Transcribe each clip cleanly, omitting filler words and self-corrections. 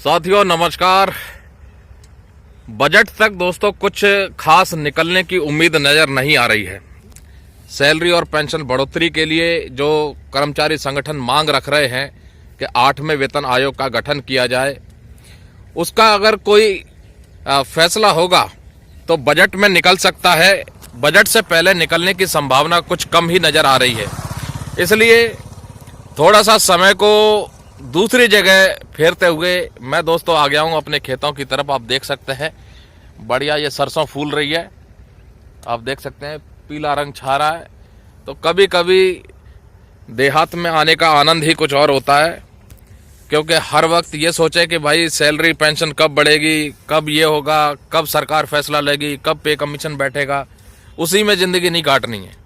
साथियों नमस्कार। बजट तक दोस्तों कुछ खास निकलने की उम्मीद नजर नहीं आ रही है। सैलरी और पेंशन बढ़ोतरी के लिए जो कर्मचारी संगठन मांग रख रहे हैं कि 8वें वेतन आयोग का गठन किया जाए, उसका अगर कोई फैसला होगा तो बजट में निकल सकता है। बजट से पहले निकलने की संभावना कुछ कम ही नजर आ रही है। इसलिए थोड़ा सा समय को दूसरी जगह फेरते हुए मैं दोस्तों आ गया हूं अपने खेतों की तरफ। आप देख सकते हैं बढ़िया ये सरसों फूल रही है। आप देख सकते हैं पीला रंग छा रहा है। तो कभी कभी देहात में आने का आनंद ही कुछ और होता है, क्योंकि हर वक्त ये सोचे कि भाई सैलरी पेंशन कब बढ़ेगी, कब ये होगा, कब सरकार फैसला लेगी, कब पे कमीशन बैठेगा, उसी में ज़िंदगी नहीं काटनी है।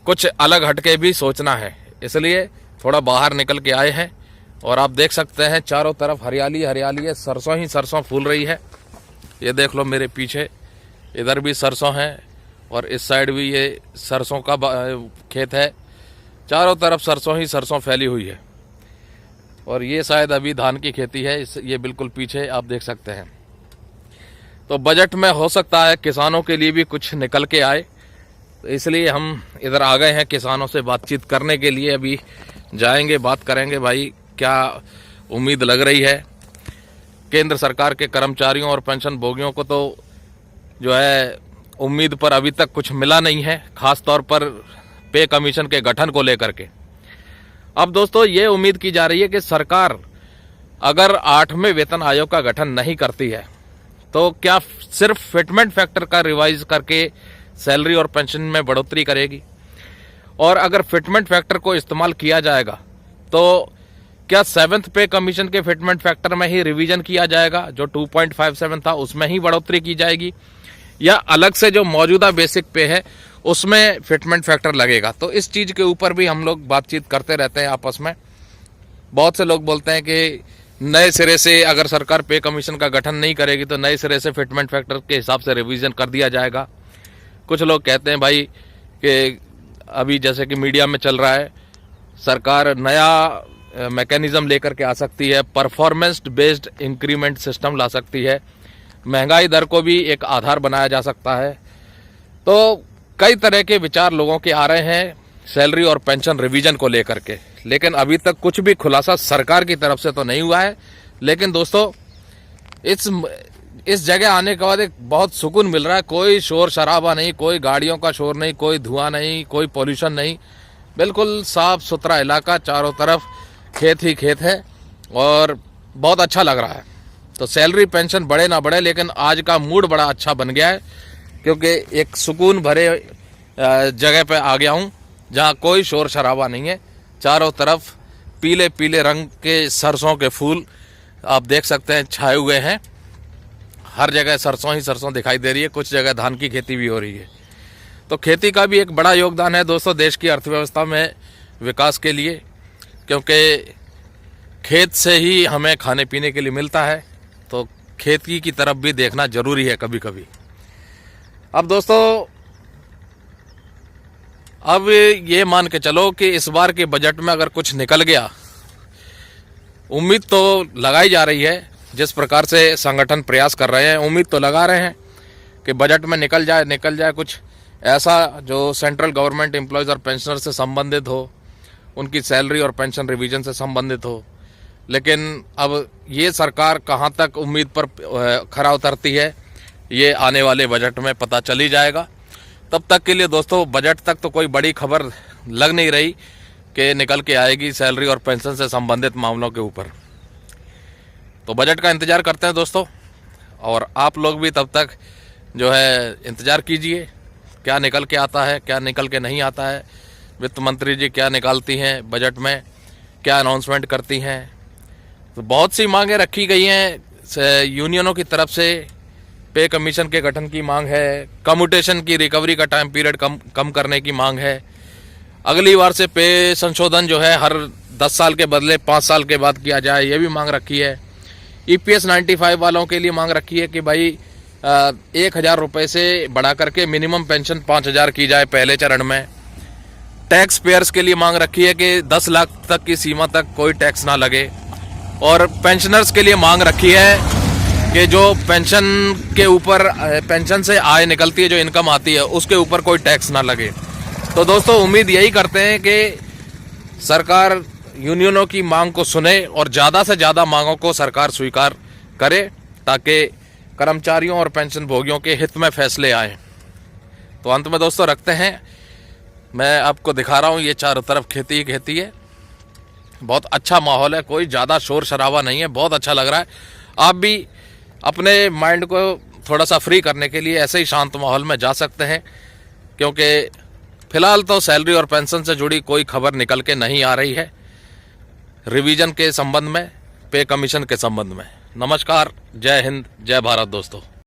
कुछ अलग हटके भी सोचना है। इसलिए थोड़ा बाहर निकल के आए हैं और आप देख सकते हैं चारों तरफ हरियाली हरियाली है, सरसों ही सरसों फूल रही है। ये देख लो मेरे पीछे, इधर भी सरसों है और इस साइड भी ये सरसों का खेत है। चारों तरफ सरसों ही सरसों फैली हुई है और ये शायद अभी धान की खेती है। ये बिल्कुल पीछे आप देख सकते हैं। तो बजट में हो सकता है किसानों के लिए भी कुछ निकल के आए, तो इसलिए हम इधर आ गए हैं किसानों से बातचीत करने के लिए। अभी जाएंगे, बात करेंगे भाई क्या उम्मीद लग रही है। केंद्र सरकार के कर्मचारियों और पेंशन भोगियों को तो जो है उम्मीद पर अभी तक कुछ मिला नहीं है, खास तौर पर पे कमीशन के गठन को लेकर के। अब दोस्तों ये उम्मीद की जा रही है कि सरकार अगर 8वें वेतन आयोग का गठन नहीं करती है तो क्या सिर्फ फिटमेंट फैक्टर का रिवाइज करके सैलरी और पेंशन में बढ़ोतरी करेगी। और अगर फिटमेंट फैक्टर को इस्तेमाल किया जाएगा तो क्या 7th पे कमीशन के फिटमेंट फैक्टर में ही रिवीजन किया जाएगा, जो 2.57 था उसमें ही बढ़ोतरी की जाएगी, या अलग से जो मौजूदा बेसिक पे है उसमें फिटमेंट फैक्टर लगेगा। तो इस चीज के ऊपर भी हम लोग बातचीत करते रहते हैं आपस में। बहुत से लोग बोलते हैं कि नए सिरे से अगर सरकार पे कमीशन का गठन नहीं करेगी तो नए सिरे से फिटमेंट फैक्टर के हिसाब से रिवीजन कर दिया जाएगा। कुछ लोग कहते हैं भाई कि अभी जैसे कि मीडिया में चल रहा है, सरकार नया मैकेनिज्म लेकर के आ सकती है, परफॉर्मेंस बेस्ड इंक्रीमेंट सिस्टम ला सकती है, महंगाई दर को भी एक आधार बनाया जा सकता है। तो कई तरह के विचार लोगों के आ रहे हैं सैलरी और पेंशन रिवीजन को लेकर के, लेकिन अभी तक कुछ भी खुलासा सरकार की तरफ से तो नहीं हुआ है। लेकिन दोस्तों इस जगह आने के बाद एक बहुत सुकून मिल रहा है। कोई शोर शराबा नहीं, कोई गाड़ियों का शोर नहीं, कोई धुआं नहीं, कोई पोल्यूशन नहीं, बिल्कुल साफ सुथरा इलाका, चारों तरफ खेत ही खेत है और बहुत अच्छा लग रहा है। तो सैलरी पेंशन बढ़े ना बढ़े, लेकिन आज का मूड बड़ा अच्छा बन गया है, क्योंकि एक सुकून भरे जगह पे आ गया हूँ जहाँ कोई शोर शराबा नहीं है। चारों तरफ पीले पीले रंग के सरसों के फूल आप देख सकते हैं छाए हुए हैं। हर जगह सरसों ही सरसों दिखाई दे रही है। कुछ जगह धान की खेती भी हो रही है। तो खेती का भी एक बड़ा योगदान है दोस्तों देश की अर्थव्यवस्था में विकास के लिए, क्योंकि खेत से ही हमें खाने पीने के लिए मिलता है। तो खेती की तरफ भी देखना जरूरी है कभी कभी। अब दोस्तों अब ये मान के चलो कि इस बार के बजट में अगर कुछ निकल गया, उम्मीद तो लगाई जा रही है, जिस प्रकार से संगठन प्रयास कर रहे हैं, उम्मीद तो लगा रहे हैं कि बजट में निकल जाए कुछ ऐसा जो सेंट्रल गवर्नमेंट एम्प्लॉयज़ और पेंशनर से संबंधित हो, उनकी सैलरी और पेंशन रिवीजन से संबंधित हो। लेकिन अब ये सरकार कहाँ तक उम्मीद पर खरा उतरती है, ये आने वाले बजट में पता चल ही जाएगा। तब तक के लिए दोस्तों बजट तक तो कोई बड़ी खबर लग नहीं रही कि निकल के आएगी सैलरी और पेंशन से संबंधित मामलों के ऊपर। तो बजट का इंतजार करते हैं दोस्तों, और आप लोग भी तब तक जो है इंतजार कीजिए क्या निकल के आता है, क्या निकल के नहीं आता है, वित्त मंत्री जी क्या निकालती हैं बजट में, क्या अनाउंसमेंट करती हैं। तो बहुत सी मांगें रखी गई हैं यूनियनों की तरफ से। पे कमीशन के गठन की मांग है, कम्यूटेशन की रिकवरी का टाइम पीरियड कम करने की मांग है, अगली बार से पे संशोधन जो है हर 10 साल के बदले 5 साल के बाद किया जाए, ये भी मांग रखी है। EPS 95 वालों के लिए मांग रखी है कि भाई 1,000 रुपये से बढ़ा करके मिनिमम पेंशन 5,000 की जाए पहले चरण में। टैक्स पेयर्स के लिए मांग रखी है कि 10 लाख तक की सीमा तक कोई टैक्स ना लगे। और पेंशनर्स के लिए मांग रखी है कि जो पेंशन के ऊपर पेंशन से आय निकलती है, जो इनकम आती है, उसके ऊपर कोई टैक्स ना लगे। तो दोस्तों उम्मीद यही करते हैं कि सरकार यूनियनों की मांग को सुने और ज़्यादा से ज़्यादा मांगों को सरकार स्वीकार करे, ताकि कर्मचारियों और पेंशन भोगियों के हित में फैसले आए। तो अंत में दोस्तों रखते हैं, मैं आपको दिखा रहा हूँ, ये चारों तरफ खेती ही खेती है, बहुत अच्छा माहौल है, कोई ज़्यादा शोर शराबा नहीं है, बहुत अच्छा लग रहा है। आप भी अपने माइंड को थोड़ा सा फ्री करने के लिए ऐसे ही शांत माहौल में जा सकते हैं, क्योंकि फिलहाल तो सैलरी और पेंशन से जुड़ी कोई खबर निकल के नहीं आ रही है रिवीजन के संबंध में, पे कमीशन के संबंध में। नमस्कार, जय हिंद, जय भारत दोस्तों।